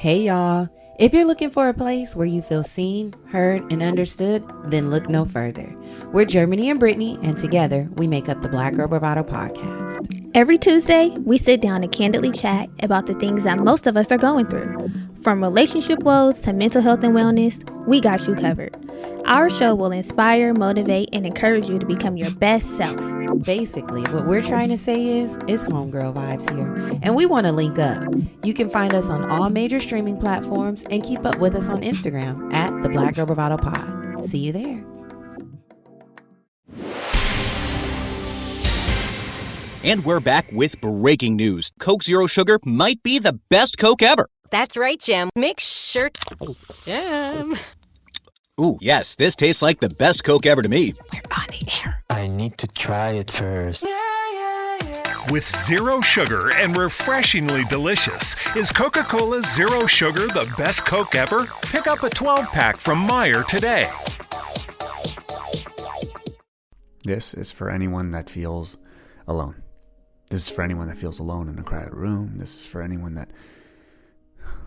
Hey y'all, if you're looking for a place where you feel seen, heard, and understood, then look no further. We're Germany and Brittany, and together we make up the Black Girl Bravado podcast. Every Tuesday, we sit down and candidly chat about the things that most of us are going through. From relationship woes to mental health and wellness, we got you covered. Our show will inspire, motivate, and encourage you to become your best self. Basically, what we're trying to say is homegirl vibes here, and we want to link up. You can find us on all major streaming platforms and keep up with us on Instagram at the Black Girl Bravado Pod. See you there. And we're back with breaking news. Coke Zero Sugar might be the best Coke ever. That's right, Jim. Make sure... Jim. Ooh, yes, this tastes like the best Coke ever to me. We're on the air. I need to try it first. With zero sugar and refreshingly delicious, is Coca-Cola Zero Sugar the best Coke ever? Pick up a 12-pack from Meijer today. This is for anyone that feels alone. This is for anyone that feels alone in a crowded room. This is for anyone that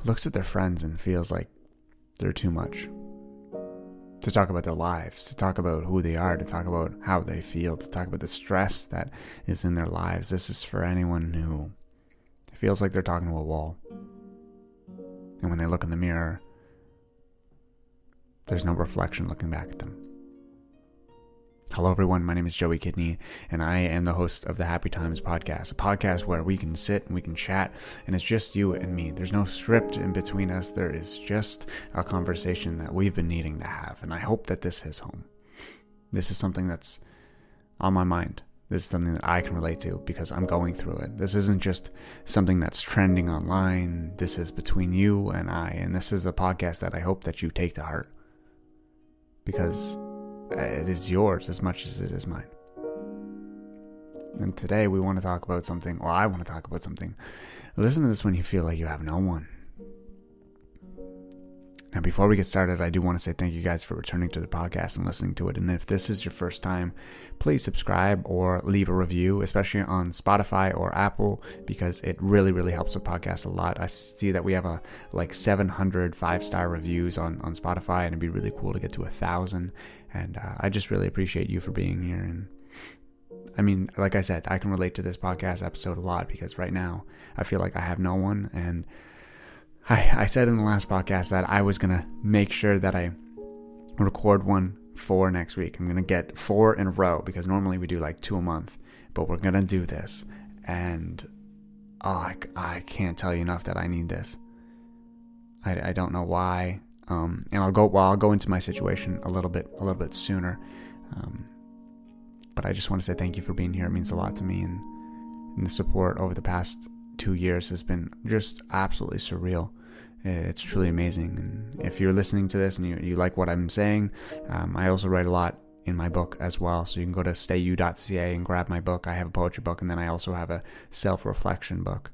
looks at their friends and feels like they're too much. To talk about their lives, to talk about who they are, to talk about how they feel, to talk about the stress that is in their lives. This is for anyone who feels like they're talking to a wall. And when they look in the mirror, there's no reflection looking back at them. Hello everyone, my name is Joey Kidney, and I am the host of the Happy Times podcast, a podcast where we can sit and we can chat, and it's just you and me. There's no script in between us. There is just a conversation that we've been needing to have, and I hope that this hits home. This is something that's on my mind. This is something that I can relate to because I'm going through it. This isn't just something that's trending online. This is between you and I, and this is a podcast that I hope that you take to heart because it is yours as much as it is mine. And today we want to talk about something, or I want to talk about something. Listen to this when you feel like you have no one. Now, before we get started, I do want to say thank you guys for returning to the podcast and listening to it. And if this is your first time, please subscribe or leave a review, especially on Spotify or Apple, because it really, really helps the podcast a lot. I see that we have 700 5-star reviews on Spotify, and it'd be really cool to get to 1,000. And I just really appreciate you for being here. And I mean, like I said, I can relate to this podcast episode a lot because right now I feel like I have no one. And I said in the last podcast that I was going to make sure that I record one for next week. I'm going to get 4 in a row because normally we do like 2 a month, but we're going to do this. And I can't tell you enough that I need this. I don't know why. And I'll go into my situation a little bit sooner. But I just want to say thank you for being here. It means a lot to me, and the support over the past 2 years has been just absolutely surreal. It's truly amazing. And if you're listening to this and you like what I'm saying, I also write a lot in my book as well. So you can go to stayu.ca and grab my book. I have a poetry book, and then I also have a self-reflection book.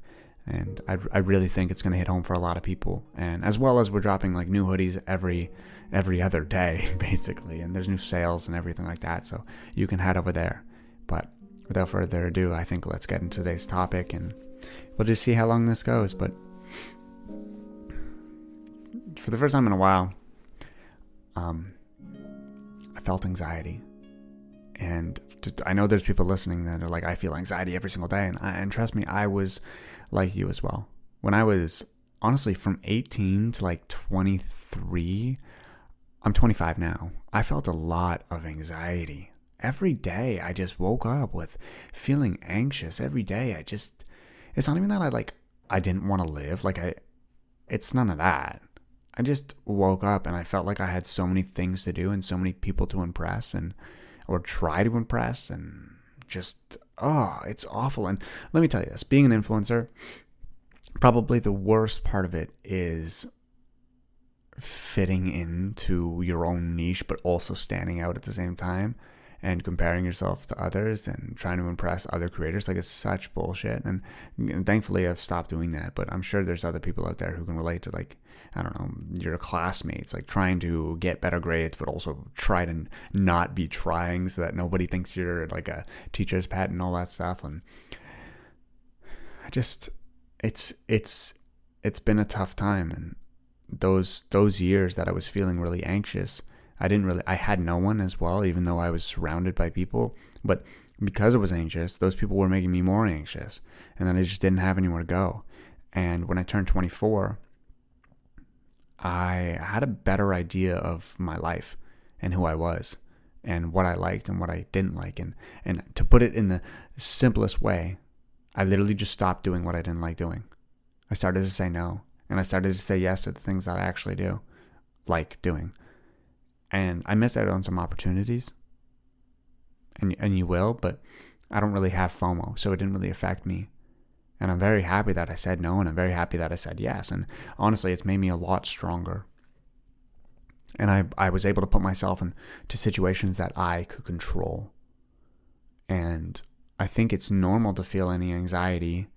And I really think it's going to hit home for a lot of people. And as well as we're dropping like new hoodies every other day, basically. And there's new sales and everything like that. So you can head over there. But without further ado, I think let's get into today's topic. And we'll just see how long this goes. But for the first time in a while, I felt anxiety. And I know there's people listening that are like, I feel anxiety every single day. And trust me, I was like you as well. When I was, honestly, from 18 to like 23, I'm 25 now. I felt a lot of anxiety. Every day I just woke up with feeling anxious. Every day it's not even that I didn't want to live. It's none of that. I just woke up and I felt like I had so many things to do and so many people to impress or try to impress, and just, it's awful. And let me tell you this, being an influencer, probably the worst part of it is fitting into your own niche, but also standing out at the same time and comparing yourself to others and trying to impress other creators. It's such bullshit. And thankfully I've stopped doing that, but I'm sure there's other people out there who can relate to I don't know, your classmates, trying to get better grades, but also try to not be trying so that nobody thinks you're like a teacher's pet and all that stuff. And I just, it's it's been a tough time. And those years that I was feeling really anxious, I had no one as well, even though I was surrounded by people. But because I was anxious, those people were making me more anxious. And then I just didn't have anywhere to go. And when I turned 24, I had a better idea of my life and who I was and what I liked and what I didn't like. And to put it in the simplest way, I literally just stopped doing what I didn't like doing. I started to say no, and I started to say yes to the things that I actually do like doing. And I missed out on some opportunities, and you will, but I don't really have FOMO, so it didn't really affect me. And I'm very happy that I said no, and I'm very happy that I said yes. And honestly, it's made me a lot stronger. And I was able to put myself into situations that I could control. And I think it's normal to feel any anxiety,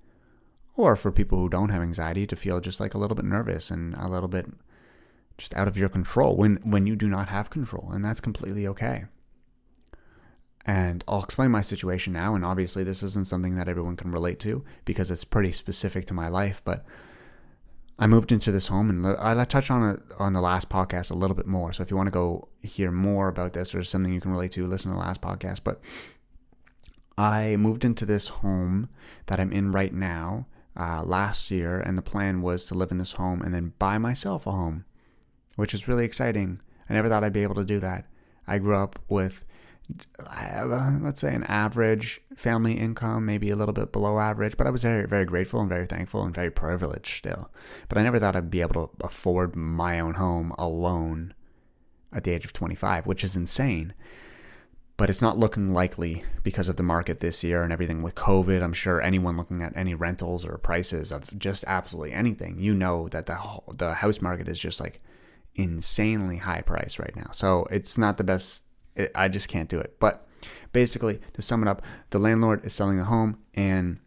or for people who don't have anxiety to feel just like a little bit nervous and a little bit just out of your control when you do not have control. And that's completely okay. And I'll explain my situation now. And obviously this isn't something that everyone can relate to because it's pretty specific to my life. But I moved into this home, and I touched on it on the last podcast a little bit more. So if you want to go hear more about this or something you can relate to, listen to the last podcast. But I moved into this home that I'm in right now last year. And the plan was to live in this home and then buy myself a home, which is really exciting. I never thought I'd be able to do that. I grew up with, let's say, an average family income, maybe a little bit below average, but I was very, very grateful and very thankful and very privileged still. But I never thought I'd be able to afford my own home alone at the age of 25, which is insane. But it's not looking likely because of the market this year and everything with COVID. I'm sure anyone looking at any rentals or prices of just absolutely anything, you know that the house market is just like insanely high price right now. So it's not the best. I just can't do it. But basically, to sum it up, the landlord is selling the home, and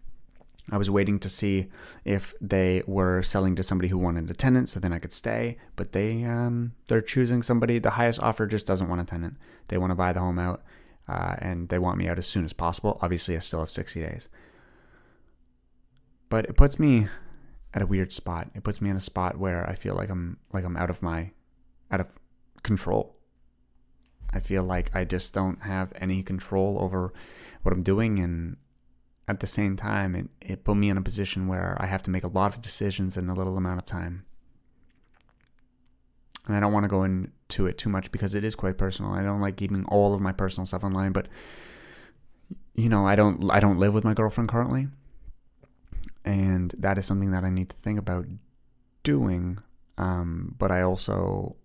I was waiting to see if they were selling to somebody who wanted a tenant, so then I could stay. But they're choosing somebody. The highest offer just doesn't want a tenant. They want to buy the home out, and they want me out as soon as possible. Obviously, I still have 60 days. But it puts me at a weird spot. It puts me in a spot where I feel like I'm out of control. I feel like I just don't have any control over what I'm doing, and at the same time, it put me in a position where I have to make a lot of decisions in a little amount of time. And I don't want to go into it too much because it is quite personal. I don't like keeping all of my personal stuff online, but you know, I don't live with my girlfriend currently, and that is something that I need to think about doing. But I also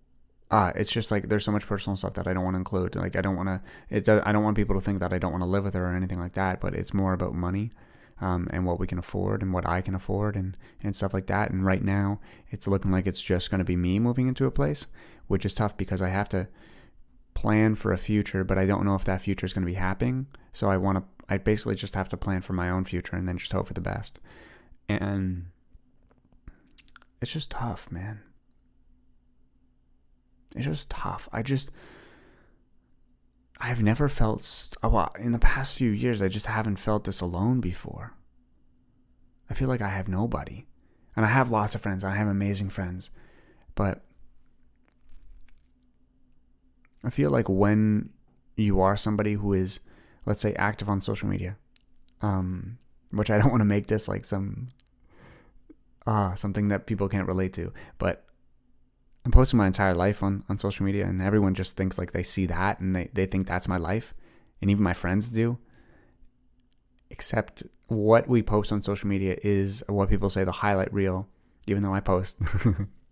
it's just like there's so much personal stuff that I don't want to include. Like I don't want people to think that I don't want to live with her or anything like that. But it's more about money, and what we can afford and what I can afford and stuff like that. And right now, it's looking like it's just going to be me moving into a place, which is tough because I have to plan for a future, but I don't know if that future is going to be happening. So I basically just have to plan for my own future and then just hope for the best. And it's just tough, man. It's just tough. I've never felt, in the past few years, I just haven't felt this alone before. I feel like I have nobody. And I have lots of friends. I have amazing friends. But I feel like when you are somebody who is, let's say, active on social media, which I don't want to make this like something that people can't relate to, but I'm posting my entire life on social media, and everyone just thinks like they see that and they think that's my life. And even my friends do. Except what we post on social media is what people say the highlight reel, even though I post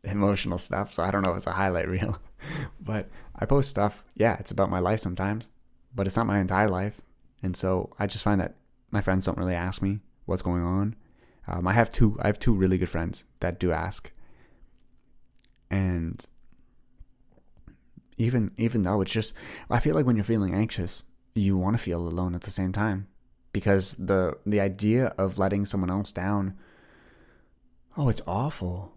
emotional stuff. So I don't know if it's a highlight reel, but I post stuff. Yeah, it's about my life sometimes, but it's not my entire life. And so I just find that my friends don't really ask me what's going on. I have two really good friends that do ask. And even though it's just, I feel like when you're feeling anxious, you want to feel alone at the same time, because the idea of letting someone else down, it's awful.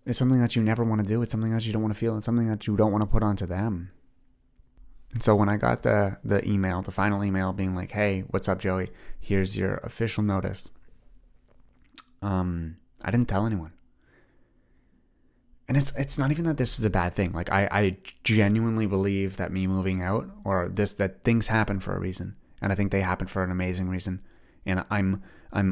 It's something that you never want to do. It's something that you don't want to feel. It's something that you don't want to put onto them. And so when I got the email, the final email being like, hey, what's up, Joey? Here's your official notice. I didn't tell anyone. And it's not even that this is a bad thing. Like I genuinely believe that me moving out or that things happen for a reason. And I think they happen for an amazing reason. And I'm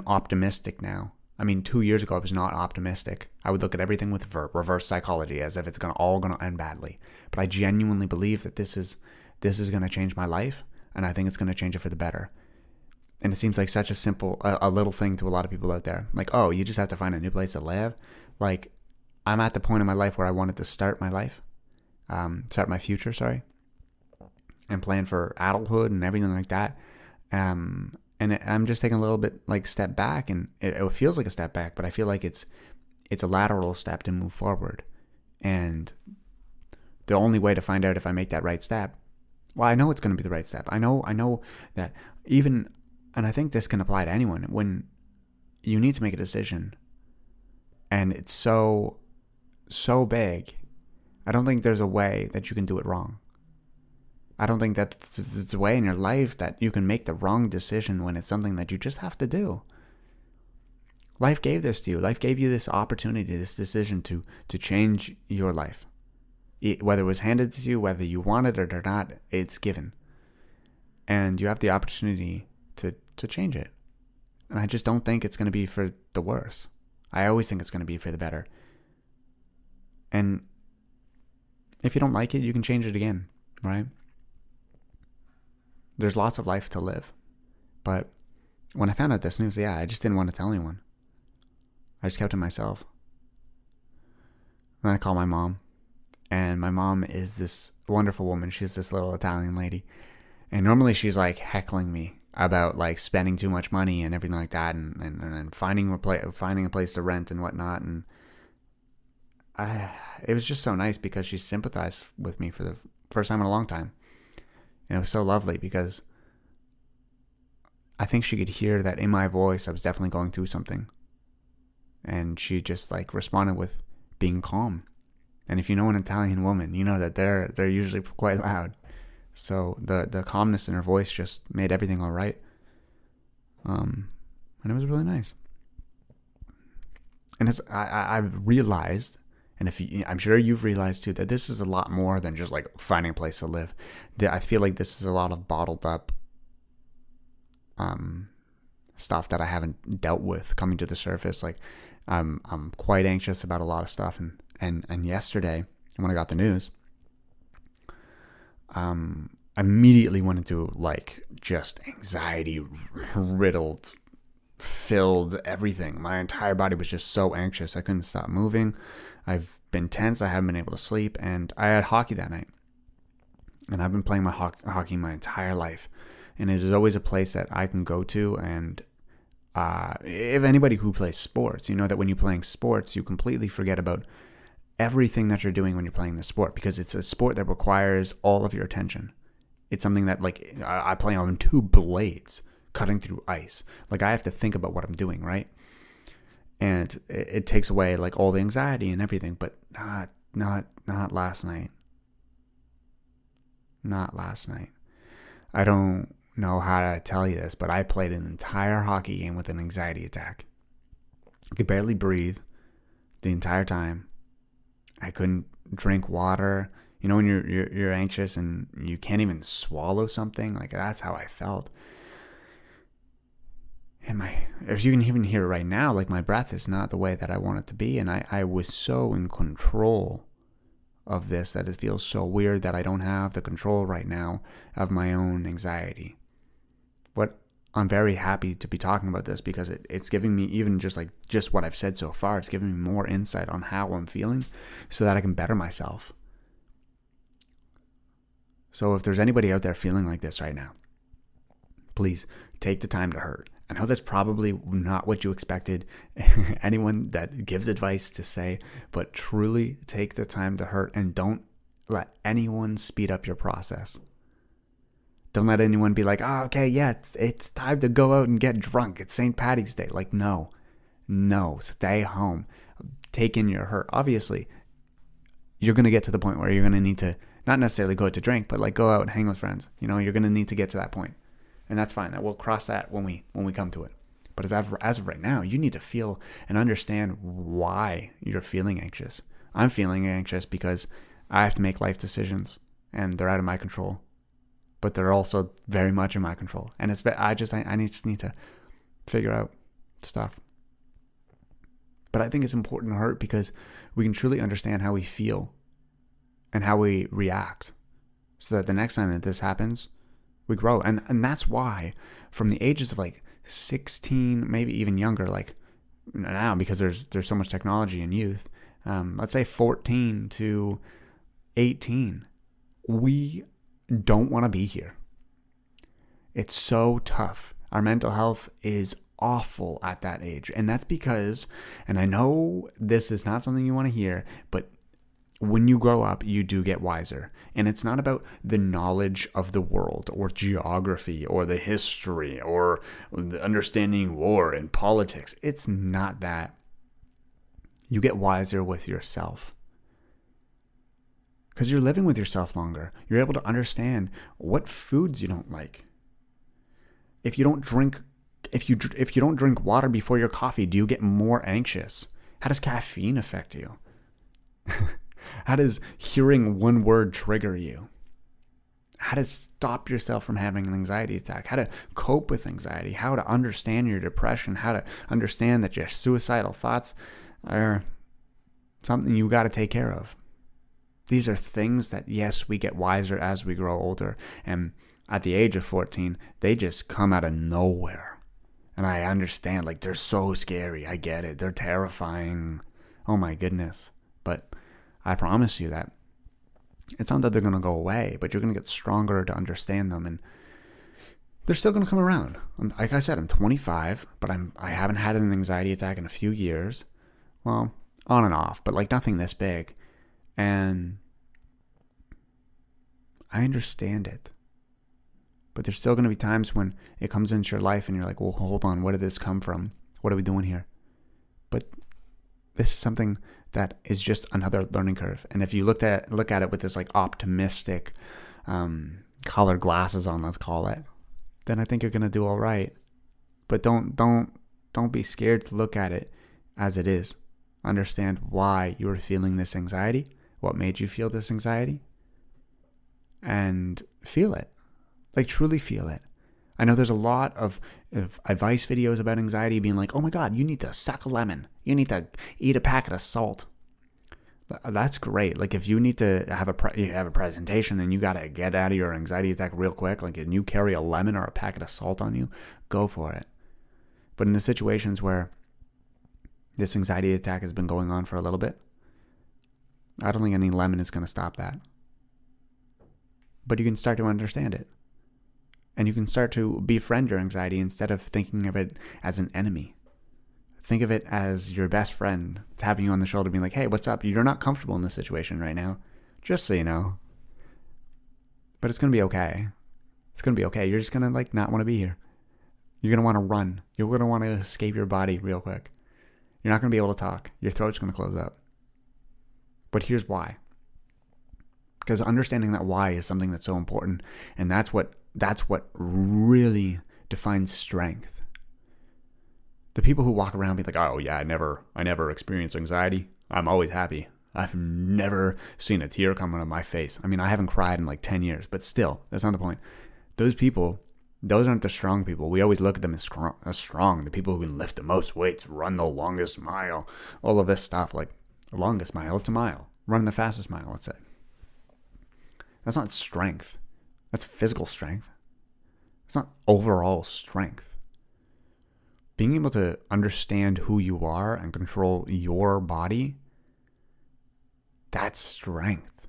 optimistic now. I mean, 2 years ago I was not optimistic. I would look at everything with reverse psychology as if it's all gonna end badly. But I genuinely believe that this is gonna change my life, and I think it's gonna change it for the better. And it seems like such a simple, a little thing to a lot of people out there. Like, oh, you just have to find a new place to live. Like, I'm at the point in my life where I wanted to start my life, start my future, and plan for adulthood and everything like that. I'm just taking a little bit like step back, and it feels like a step back, but I feel like it's a lateral step to move forward. And the only way to find out if I make that right step, well, I know it's going to be the right step. I know that even, and I think this can apply to anyone, when you need to make a decision and it's so big, I don't think there's a way that you can do it wrong. I don't think that there's a way in your life that you can make the wrong decision when it's something that you just have to do. Life gave this to you. Life gave you this opportunity, this decision to change your life. Whether it was handed to you, whether you wanted it or not, it's given. And you have the opportunity to change it. And I just don't think it's going to be for the worse. I always think it's going to be for the better. And if you don't like it, you can change it again, right? There's lots of life to live. But when I found out this news, I just didn't want to tell anyone. I just kept it myself. Then I called my mom. And my mom is this wonderful woman. She's this little Italian lady. And normally she's like heckling me about like spending too much money and everything like that, and finding a place to rent and whatnot. And it was just so nice because she sympathized with me for the first time in a long time. And it was so lovely because I think she could hear that in my voice I was definitely going through something. And she just like responded with being calm. And if you know an Italian woman, you know that they're usually quite loud. So the calmness in her voice just made everything all right. And it was really nice. And I've realized, and I'm sure you've realized too, that this is a lot more than just like finding a place to live. I feel like this is a lot of bottled up stuff that I haven't dealt with coming to the surface. Like I'm quite anxious about a lot of stuff, and yesterday when I got the news, I immediately went into like just anxiety riddled, filled everything. My entire body was just so anxious. I couldn't stop moving. I've been tense. I haven't been able to sleep. And I had hockey that night. And I've been playing my hockey my entire life. And it is always a place that I can go to. And if anybody who plays sports, you know that when you're playing sports, you completely forget about everything that you're doing when you're playing the sport, because it's a sport that requires all of your attention. It's something that, like, I play on 2 blades cutting through ice. Like, I have to think about what I'm doing, right? And it takes away like all the anxiety and everything, but not last night. Not last night. I don't know how to tell you this, but I played an entire hockey game with an anxiety attack. I could barely breathe the entire time. I couldn't drink water. You know when you're anxious and you can't even swallow something? Like, that's how I felt. And if you can even hear it right now, like, my breath is not the way that I want it to be. And I was so in control of this that it feels so weird that I don't have the control right now of my own anxiety. But I'm very happy to be talking about this because it's giving me, even just what I've said so far, it's giving me more insight on how I'm feeling so that I can better myself. So if there's anybody out there feeling like this right now, please take the time to hurt. I know that's probably not what you expected anyone that gives advice to say, but truly take the time to hurt, and don't let anyone speed up your process. Don't let anyone be like, oh, okay, yeah, it's time to go out and get drunk. It's St. Paddy's Day. Like, no, stay home. Take in your hurt. Obviously, you're going to get to the point where you're going to need to not necessarily go out to drink, but like go out and hang with friends. You know, you're going to need to get to that point. And that's fine. We'll cross that when we come to it. But as of right now, you need to feel and understand why you're feeling anxious. I'm feeling anxious because I have to make life decisions and they're out of my control, but they're also very much in my control. And I just need to figure out stuff. But I think it's important to hurt because we can truly understand how we feel and how we react, so that the next time that this happens, we grow. And that's why from the ages of like 16, maybe even younger, like now, because there's so much technology in youth, let's say 14 to 18, we don't want to be here. It's so tough. Our mental health is awful at that age. And that's because, and I know this is not something you want to hear, but when you grow up, you do get wiser. And it's not about the knowledge of the world or geography or the history or the understanding war and politics. It's not that. You get wiser with yourself. Because you're living with yourself longer. You're able to understand what foods you don't like. If you don't drink water before your coffee, do you get more anxious? How does caffeine affect you? How does hearing one word trigger you? How to stop yourself from having an anxiety attack? How to cope with anxiety? How to understand your depression? How to understand that your suicidal thoughts are something you got to take care of? These are things that, yes, we get wiser as we grow older. And at the age of 14, they just come out of nowhere. And I understand, like, they're so scary. I get it. They're terrifying. Oh my goodness. But I promise you that it's not that they're going to go away, but you're going to get stronger to understand them. And they're still going to come around. Like I said, I'm 25, but I haven't had an anxiety attack in a few years. Well, on and off, but like nothing this big. And I understand it. But there's still going to be times when it comes into your life and you're like, well, hold on, where did this come from? What are we doing here? But this is something that is just another learning curve. And if you look at it with this like optimistic colored glasses on, let's call it, then I think you're going to do all right. But don't be scared to look at it as it is. Understand why you were feeling this anxiety, what made you feel this anxiety, and feel it. Like, truly feel it. I know there's a lot of advice videos about anxiety being like, oh my God, you need to suck a lemon. You need to eat a packet of salt. That's great. Like, if you need to have a presentation and you got to get out of your anxiety attack real quick, like, and you carry a lemon or a packet of salt on you, go for it. But in the situations where this anxiety attack has been going on for a little bit, I don't think any lemon is going to stop that. But you can start to understand it. And you can start to befriend your anxiety instead of thinking of it as an enemy. Think of it as your best friend tapping you on the shoulder, being like, hey, what's up? You're not comfortable in this situation right now. Just so you know. But it's going to be okay. It's going to be okay. You're just going to like not want to be here. You're going to want to run. You're going to want to escape your body real quick. You're not going to be able to talk. Your throat's going to close up. But here's why. Because understanding that why is something that's so important. And that's what really defines strength. The people who walk around be like, oh yeah, I never experienced anxiety. I'm always happy. I've never seen a tear come out of my face. I mean, I haven't cried in like 10 years, but still, that's not the point. Those people, those aren't the strong people. We always look at them as strong. The people who can lift the most weights, run the longest mile, all of this stuff. Like, the longest mile, it's a mile. Run the fastest mile, let's say. That's not strength. That's physical strength. It's not overall strength. Being able to understand who you are and control your body, that's strength.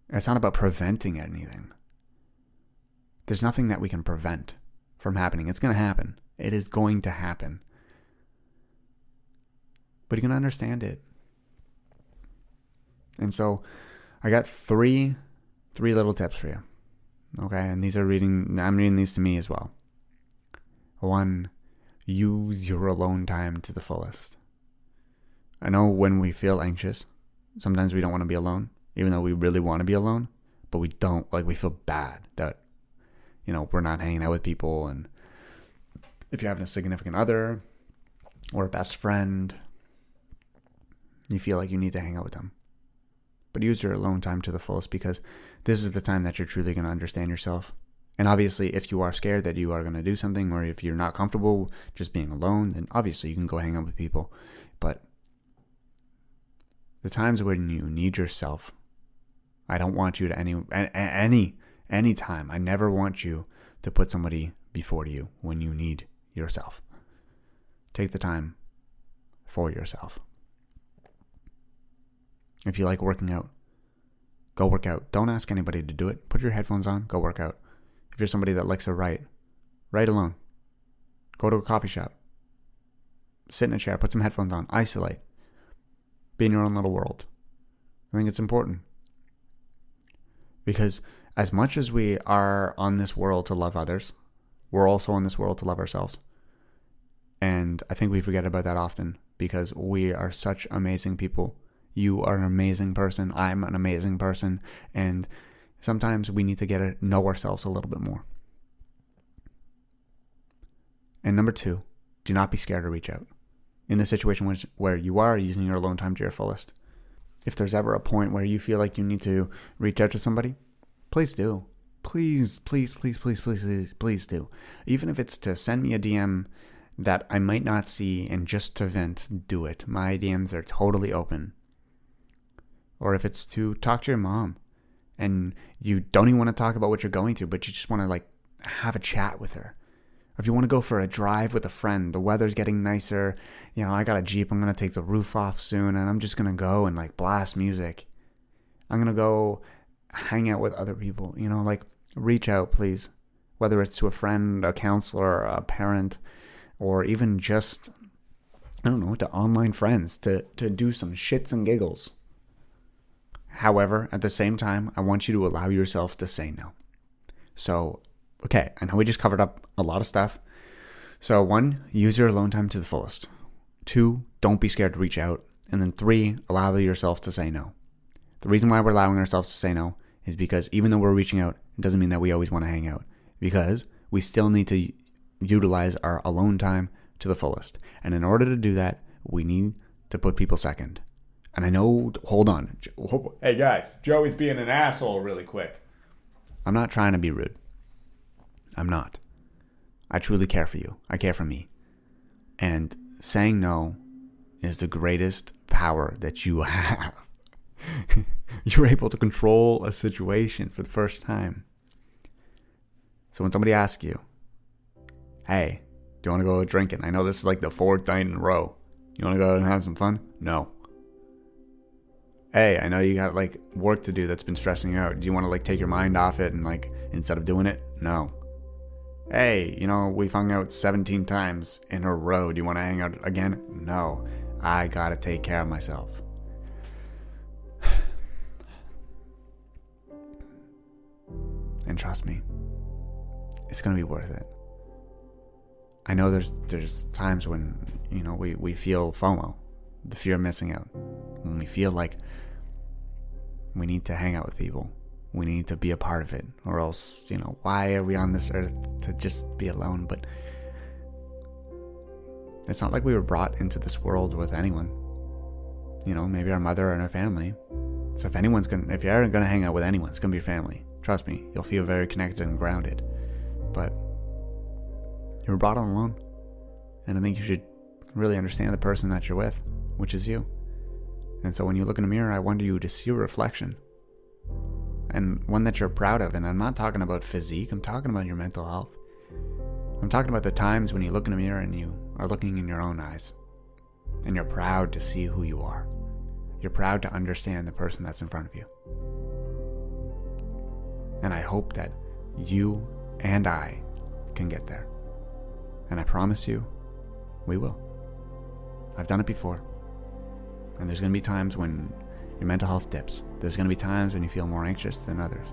It's not about preventing anything. There's nothing that we can prevent from happening. It's going to happen. It is going to happen. But you can understand it. And so I got three little tips for you. Okay, and I'm reading these to me as well. 1, use your alone time to the fullest. I know when we feel anxious, sometimes we don't want to be alone, even though we really want to be alone, but we don't, like, we feel bad that, we're not hanging out with people. And if you're having a significant other or a best friend, you feel like you need to hang out with them. But use your alone time to the fullest, because this is the time that you're truly going to understand yourself. And obviously, if you are scared that you are going to do something, or if you're not comfortable just being alone, then obviously you can go hang out with people. But the times when you need yourself, I don't want you to any time. I never want you to put somebody before you when you need yourself. Take the time for yourself. If you like working out, go work out. Don't ask anybody to do it. Put your headphones on, go work out. If you're somebody that likes to write alone. Go to a coffee shop. Sit in a chair, put some headphones on, isolate. Be in your own little world. I think it's important. Because as much as we are on this world to love others, we're also on this world to love ourselves. And I think we forget about that often, because we are such amazing people. You are an amazing person. I'm an amazing person. And sometimes we need to get to know ourselves a little bit more. And number 2, do not be scared to reach out. In the situation where you are using your alone time to your fullest. If there's ever a point where you feel like you need to reach out to somebody, please do. Please do. Even if it's to send me a DM that I might not see and just to vent, do it. My DMs are totally open. Or if it's to talk to your mom and you don't even want to talk about what you're going through, but you just want to have a chat with her. Or if you want to go for a drive with a friend, the weather's getting nicer. I got a Jeep, I'm going to take the roof off soon, and I'm just going to go and blast music. I'm going to go hang out with other people, reach out, please. Whether it's to a friend, a counselor, a parent, or even just, to online friends to do some shits and giggles. However, at the same time, I want you to allow yourself to say no. So, okay, I know we just covered up a lot of stuff. So 1, use your alone time to the fullest. 2, don't be scared to reach out. And then 3, allow yourself to say no. The reason why we're allowing ourselves to say no is because even though we're reaching out, it doesn't mean that we always want to hang out. Because we still need to utilize our alone time to the fullest. And in order to do that, we need to put people second. And I know, hold on. Hey guys, Joey's being an asshole really quick. I'm not trying to be rude. I'm not. I truly care for you. I care for me. And saying no is the greatest power that you have. You're able to control a situation for the first time. So when somebody asks you, hey, do you want to go drinking? I know this is the 4th night in a row. You want to go out and have some fun? No. Hey, I know you got work to do that's been stressing you out. Do you want to take your mind off it and instead of doing it? No. Hey, we've hung out 17 times in a row. Do you want to hang out again? No. I gotta take care of myself. And trust me, it's gonna be worth it. I know there's times when, we feel FOMO, the fear of missing out. When we feel like we need to hang out with people. We need to be a part of it. Or else, why are we on this earth to just be alone? But it's not like we were brought into this world with anyone. Maybe our mother and our family. So if you're ever gonna hang out with anyone, it's gonna be your family. Trust me, you'll feel very connected and grounded. But you were brought on alone. And I think you should really understand the person that you're with, which is you. And so when you look in the mirror, I want you to see a reflection. And one that you're proud of. And I'm not talking about physique, I'm talking about your mental health. I'm talking about the times when you look in the mirror and you are looking in your own eyes. And you're proud to see who you are. You're proud to understand the person that's in front of you. And I hope that you and I can get there. And I promise you, we will. I've done it before. And there's going to be times when your mental health dips. There's going to be times when you feel more anxious than others.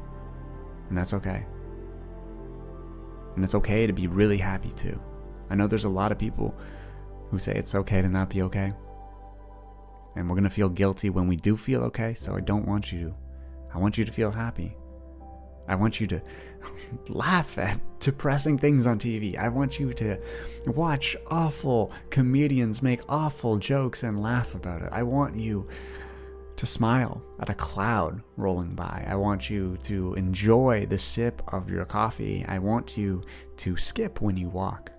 And that's okay. And it's okay to be really happy too. I know there's a lot of people who say it's okay to not be okay. And we're going to feel guilty when we do feel okay, so I don't want you to. I want you to feel happy. I want you to laugh at depressing things on TV. I want you to watch awful comedians make awful jokes and laugh about it. I want you to smile at a cloud rolling by. I want you to enjoy the sip of your coffee. I want you to skip when you walk.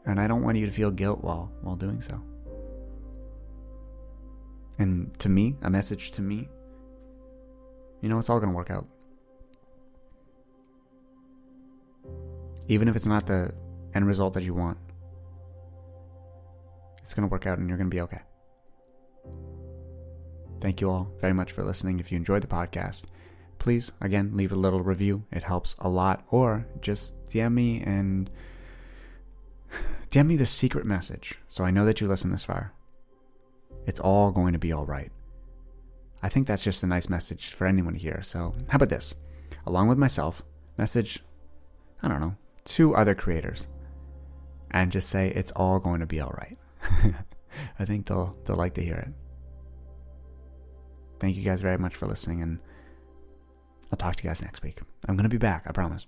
And I don't want you to feel guilt while doing so. And to me, a message to me, it's all going to work out. Even if it's not the end result that you want, it's going to work out and you're going to be okay. Thank you all very much for listening. If you enjoyed the podcast, please, again, leave a little review. It helps a lot. Or just DM me the secret message so I know that you listened this far. It's all going to be all right. I think that's just a nice message for anyone to hear. So how about this? Along with myself, message, 2 other creators. And just say, it's all going to be all right. I think they'll like to hear it. Thank you guys very much for listening, and I'll talk to you guys next week. I'm going to be back, I promise.